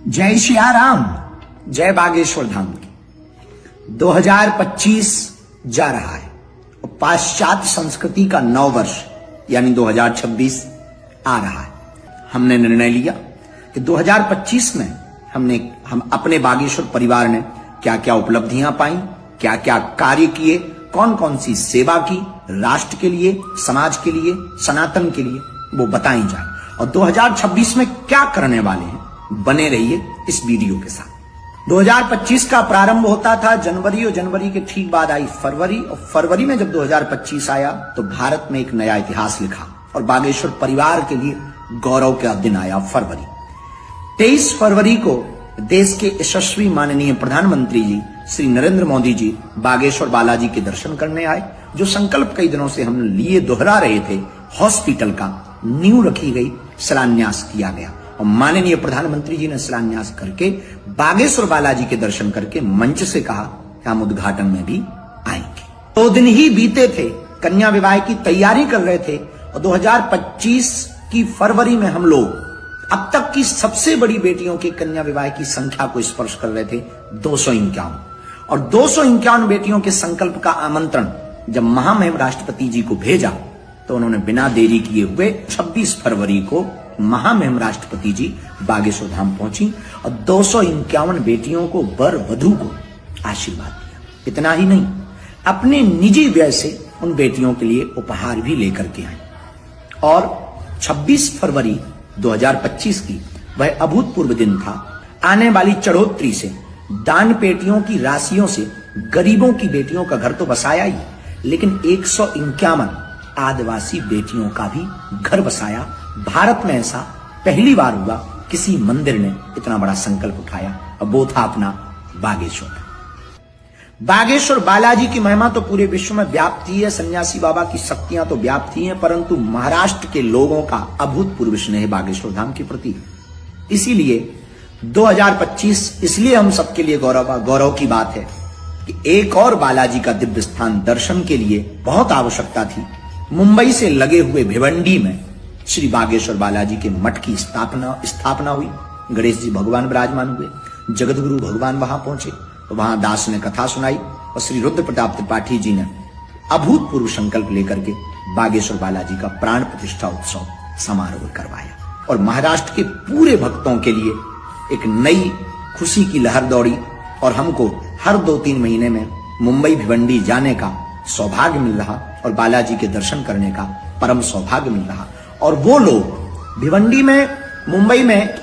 जय सिया राम, जय बागेश्वर धाम की। 2025 जा रहा है और पाश्चात्य संस्कृति का नव वर्ष यानी 2026 आ रहा है। हमने निर्णय लिया कि 2025 में हम अपने बागेश्वर परिवार ने क्या क्या उपलब्धियां पाई, क्या क्या कार्य किए, कौन कौन सी सेवा की, राष्ट्र के लिए, समाज के लिए, सनातन के लिए, वो बताई जाए और 2026 में क्या करने वाले हैं। बने रहिए इस वीडियो के साथ। 2025 का प्रारंभ होता था जनवरी और जनवरी के ठीक बाद आई फरवरी और फरवरी में जब 2025 आया तो भारत में एक नया इतिहास लिखा और बागेश्वर परिवार के लिए गौरव का दिन आया फरवरी। 23 फरवरी को देश के यशस्वी माननीय प्रधानमंत्री जी श्री नरेंद्र मोदी जी बागेश्वर बालाजी के दर्शन करने आए। जो संकल्प कई दिनों से हम लिए दोहरा रहे थे, हॉस्पिटल का नींव रखी गई, शिलान्यास किया गया और माननीय प्रधानमंत्री जी ने शिलान्यास करके बागेश्वर बालाजी के दर्शन करके मंच से कहा कि हम उद्घाटन में भी आएंगे। 2 दिन ही बीते थे, कन्या विवाह की तैयारी कर रहे थे और 2025 की फरवरी में हम लोग अब तक की सबसे बड़ी बेटियों की कन्या विवाह की संख्या को स्पर्श कर रहे थे 251 और 251 बेटियों के संकल्प का आमंत्रण जब महामहिम राष्ट्रपति जी को भेजा तो उन्होंने बिना देरी किए हुए 26 फरवरी को महामहिम राष्ट्रपति जी बागेश्वर धाम पहुंची और 251 बेटियों को वर वधू को आशीर्वाद दिया। इतना ही नहीं, अपने निजी व्यय से उन बेटियों के लिए उपहार भी लेकर के आए और 26 फरवरी 2025 की वह अभूतपूर्व दिन था। आने वाली चढ़ोतरी से, दान पेटियों की राशियों से गरीबों की बेटियों का घर तो बसाया ही, लेकिन 151 आदिवासी बेटियों का भी घर बसाया। भारत में ऐसा पहली बार हुआ, किसी मंदिर ने इतना बड़ा संकल्प उठाया और वो था अपना बागेश्वर। बागेश्वर बालाजी की महिमा तो पूरे विश्व में व्याप्त ही है, सन्यासी बाबा की शक्तियां तो व्याप्त ही हैं, परंतु महाराष्ट्र के लोगों का अभूतपूर्व स्नेह बागेश्वर धाम के प्रति है। इसीलिए 2025 इसलिए हम सबके लिए गौरव की बात है कि एक और बालाजी का दिव्य स्थान दर्शन के लिए बहुत आवश्यकता थी। मुंबई से लगे हुए भिवंडी में श्री बागेश्वर बालाजी के मठ की स्थापना हुई। गणेश जी भगवान विराजमान हुए, जगतगुरु भगवान वहां पहुंचे, वहां दास ने कथा सुनाई और श्री रुद्र प्रताप त्रिपाठी जी ने अभूतपूर्व संकल्प लेकर के बागेश्वर बालाजी का प्राण प्रतिष्ठा उत्सव समारोह करवाया और महाराष्ट्र के पूरे भक्तों के लिए एक नई खुशी की लहर दौड़ी और हमको हर 2-3 महीने में मुंबई भिवंडी जाने का सौभाग्य मिल रहा और बालाजी के दर्शन करने का परम सौभाग्य मिल रहा। और वो लोग भिवंडी में, मुंबई में